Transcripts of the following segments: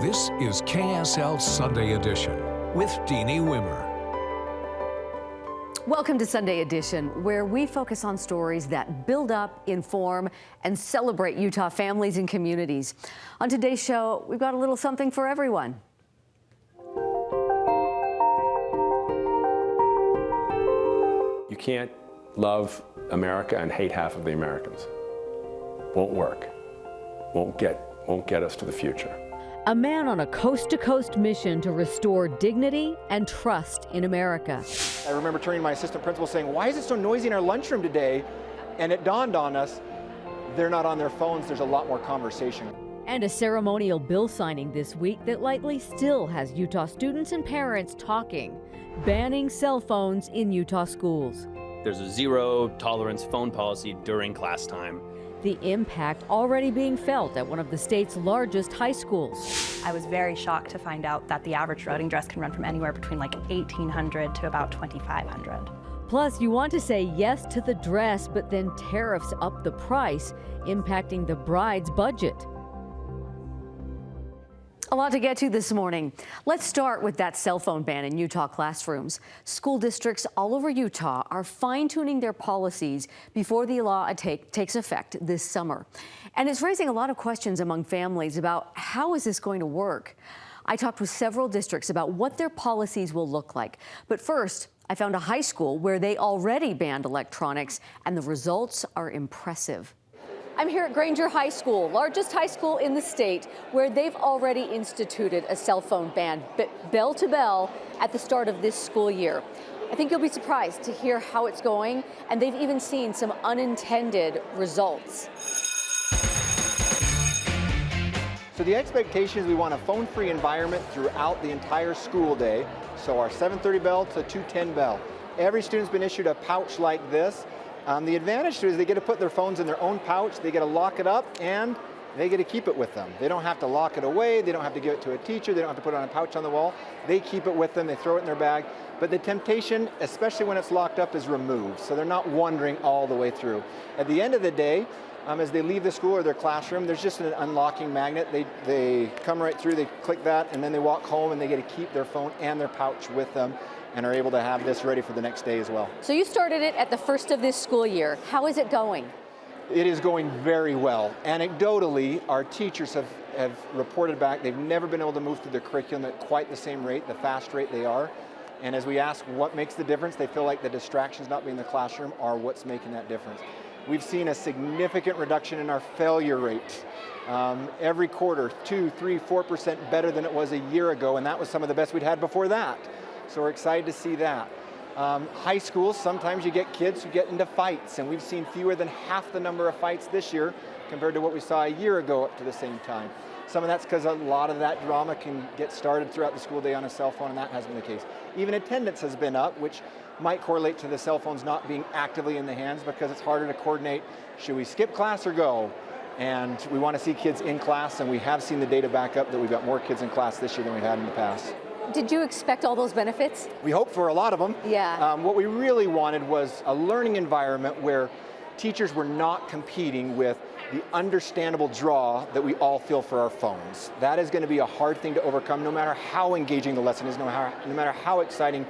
This is KSL Sunday Edition with Deanie Wimmer. Welcome to Sunday Edition, where we focus on stories that build up, inform, and celebrate Utah families and communities. On today's show, we've got a little something for everyone. You can't love America and hate half of the Americans. Won't work. Won't get us to the future. A man on a coast-to-coast mission to restore dignity and trust in America. I remember turning to my assistant principal saying, "Why is it so noisy in our lunchroom today?" And it dawned on us, they're not on their phones, there's a lot more conversation. And a ceremonial bill signing this week that likely still has Utah students and parents talking, banning cell phones in Utah schools. There's a zero tolerance phone policy during class time. The impact already being felt at one of the state's largest high schools. I was very shocked to find out that the average routing dress can run from anywhere between like $1,800 to about $2,500. Plus, you want to say yes to the dress, but then tariffs up the price, impacting the bride's budget. A lot to get to this morning. Let's start with that cell phone ban in Utah classrooms. School districts all over Utah are fine-tuning their policies before the law takes effect this summer. And it's raising a lot of questions among families about how is this going to work. I talked with several districts about what their policies will look like. But first, I found a high school where they already banned electronics, and the results are impressive. I'm here at Granger High School, largest high school in the state, where they've already instituted a cell phone ban, bell to bell, at the start of this school year. I think you'll be surprised to hear how it's going, and they've even seen some unintended results. So the expectation is we want a phone-free environment throughout the entire school day. So our 7:30 bell to 2:10 bell. Every student's been issued a pouch like this. The advantage to it is they get to put their phones in their own pouch, they get to lock it up, and they get to keep it with them. They don't have to lock it away, they don't have to give it to a teacher, they don't have to put it on a pouch on the wall. They keep it with them, they throw it in their bag. But the temptation, especially when it's locked up, is removed, so they're not wandering all the way through. At the end of the day, as they leave the school or their classroom, there's just an unlocking magnet. They come right through, they click that, and then they walk home and they get to keep their phone and their pouch with them, and are able to have this ready for the next day as well. So you started it at the first of this school year. How is it going? It is going very well. Anecdotally, our teachers have reported back they've never been able to move through their curriculum at quite the same rate, the fast rate they are. And as we ask what makes the difference, they feel like the distractions not being in the classroom are what's making that difference. We've seen a significant reduction in our failure rate. Every quarter, 2, 3, 4% better than it was a year ago, and that was some of the best we'd had before that. So we're excited to see that. High schools, sometimes you get kids who get into fights, and we've seen fewer than half the number of fights this year compared to what we saw a year ago up to the same time. Some of that's because a lot of that drama can get started throughout the school day on a cell phone, and that hasn't been the case. Even attendance has been up, which might correlate to the cell phones not being actively in the hands because it's harder to coordinate, should we skip class or go? And we want to see kids in class, and we have seen the data back up that we've got more kids in class this year than we've had in the past. Did you expect all those benefits? We hope for a lot of them. Yeah. What we really wanted was a learning environment where teachers were not competing with the understandable draw that we all feel for our phones. That is going to be a hard thing to overcome, no matter how engaging the lesson is, no matter how exciting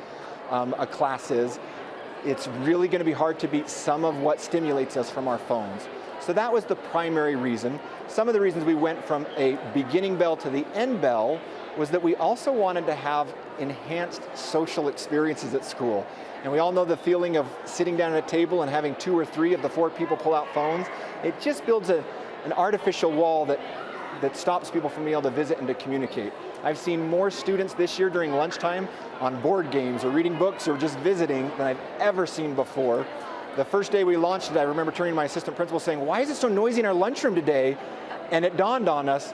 a class is. It's really going to be hard to beat some of what stimulates us from our phones. So that was the primary reason. Some of the reasons we went from a beginning bell to the end bell was that we also wanted to have enhanced social experiences at school. And we all know the feeling of sitting down at a table and having 2 or 3 of the 4 people pull out phones. It just builds an artificial wall that stops people from being able to visit and to communicate. I've seen more students this year during lunchtime on board games or reading books or just visiting than I've ever seen before. The first day we launched it, I remember turning to my assistant principal saying, "Why is it so noisy in our lunchroom today?" And it dawned on us,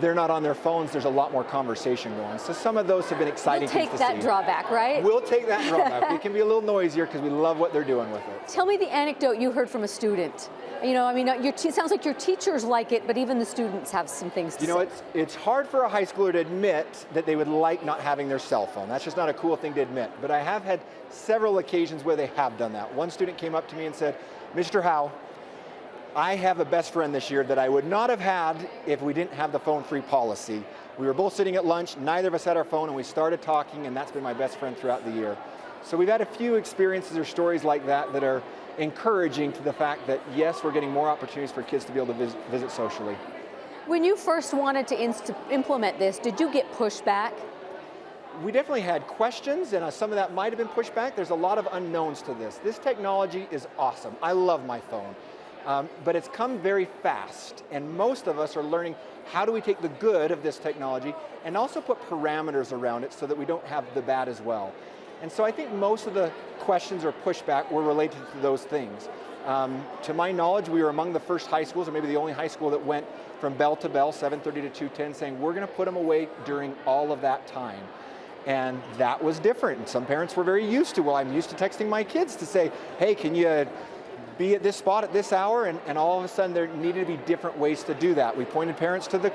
they're not on their phones, there's a lot more conversation going. So some of those have been exciting things to see. We'll take that drawback, right? We'll take that drawback. It can be a little noisier because we love what they're doing with it. Tell me the anecdote you heard from a student. You know, I mean, it sounds like your teachers like it, but even the students have some things to say. You know, it's hard for a high schooler to admit that they would like not having their cell phone. That's just not a cool thing to admit. But I have had several occasions where they have done that. One student came up to me and said, "Mr. Howe, I have a best friend this year that I would not have had if we didn't have the phone-free policy. We were both sitting at lunch, neither of us had our phone, and we started talking, and that's been my best friend throughout the year. So we've had a few experiences or stories like that that are encouraging to the fact that, yes, we're getting more opportunities for kids to be able to visit socially. When you first wanted to implement this, did you get pushback? We definitely had questions, and some of that might have been pushback. There's a lot of unknowns to this. This technology is awesome. I love my phone, but it's come very fast, and most of us are learning how do we take the good of this technology and also put parameters around it so that we don't have the bad as well. And so I think most of the questions or pushback were related to those things. To my knowledge, we were among the first high schools, or maybe the only high school that went from bell to bell, 7:30 to 2:10, saying we're going to put them away during all of that time. And that was different. And some parents were very used to, well, I'm used to texting my kids to say, hey, can you be at this spot at this hour? And all of a sudden there needed to be different ways to do that. We pointed parents to the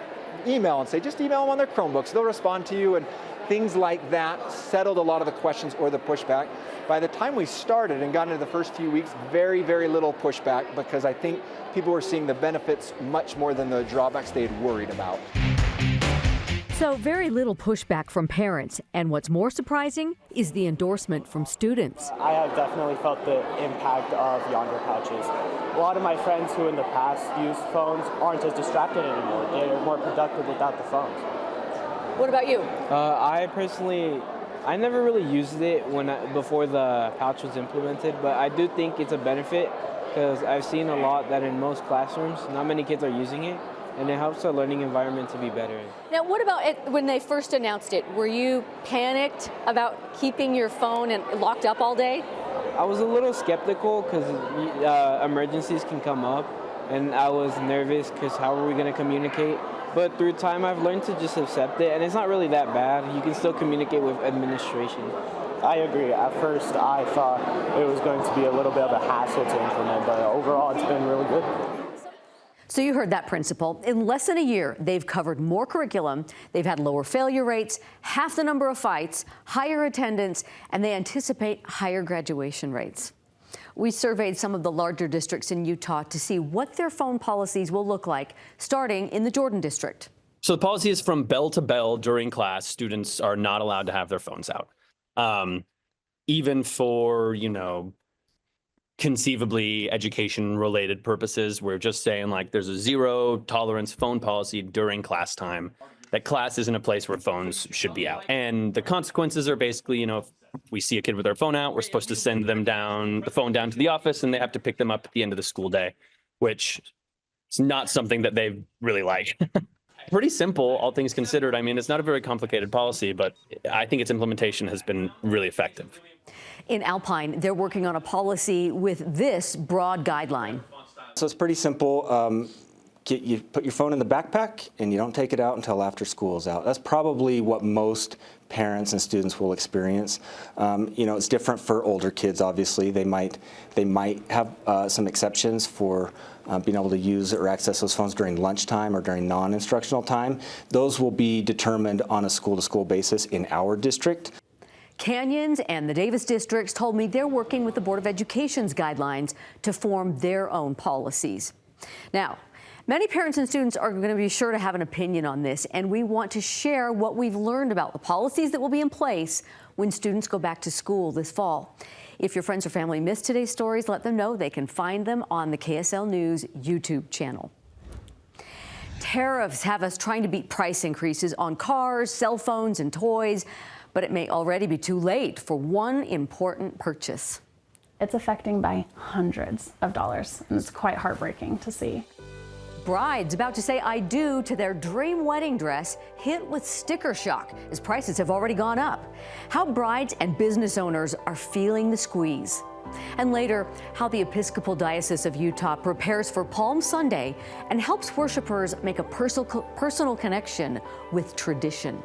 email and say, just email them on their Chromebooks, they'll respond to you. And things like that settled a lot of the questions or the pushback. By the time we started and got into the first few weeks, very, very little pushback, because I think people were seeing the benefits much more than the drawbacks they had worried about. So very little pushback from parents, and what's more surprising is the endorsement from students. I have definitely felt the impact of yonder pouches. A lot of my friends who in the past used phones aren't as distracted anymore. They're more productive without the phones. What about you? I never really used it before the pouch was implemented, but I do think it's a benefit because I've seen a lot that in most classrooms, not many kids are using it, and it helps the learning environment to be better. Now, what about it when they first announced it? Were you panicked about keeping your phone and locked up all day? I was a little skeptical because emergencies can come up, and I was nervous because how are we going to communicate? But through time, I've learned to just accept it, and it's not really that bad. You can still communicate with administration. I agree. At first, I thought it was going to be a little bit of a hassle to implement, but overall, it's been really good. So you heard that principal. In less than a year, they've covered more curriculum, they've had lower failure rates, half the number of fights, higher attendance, and they anticipate higher graduation rates. We surveyed some of the larger districts in Utah to see what their phone policies will look like, starting in the Jordan district. So the policy is from bell to bell during class. Students are not allowed to have their phones out. Even for, conceivably education-related purposes. We're just saying, like, there's a zero tolerance phone policy during class time, that class isn't a place where phones should be out. And the consequences are basically, if we see a kid with their phone out, we're supposed to send them the phone down to the office, and they have to pick them up at the end of the school day, which is not something that they really like. Pretty simple, all things considered. I mean, it's not a very complicated policy, but I think its implementation has been really effective. In Alpine, they're working on a policy with this broad guideline. So it's pretty simple. You put your phone in the backpack and you don't take it out until after school is out. That's probably what most parents and students will experience. It's different for older kids, obviously. They might have some exceptions for being able to use or access those phones during lunchtime or during non-instructional time. Those will be determined on a school-to-school basis in our district. Canyons and the Davis districts told me they're working with the Board of Education's guidelines to form their own policies. Now, many parents and students are going to be sure to have an opinion on this, and we want to share what we've learned about the policies that will be in place when students go back to school this fall. If your friends or family missed today's stories, let them know. They can find them on the KSL News YouTube channel. Tariffs have us trying to beat price increases on cars, cell phones, and toys, but it may already be too late for one important purchase. It's affecting by hundreds of dollars, and it's quite heartbreaking to see. Brides about to say I do to their dream wedding dress hit with sticker shock as prices have already gone up. How brides and business owners are feeling the squeeze. And later, how the Episcopal Diocese of Utah prepares for Palm Sunday and helps worshipers make a personal connection with tradition.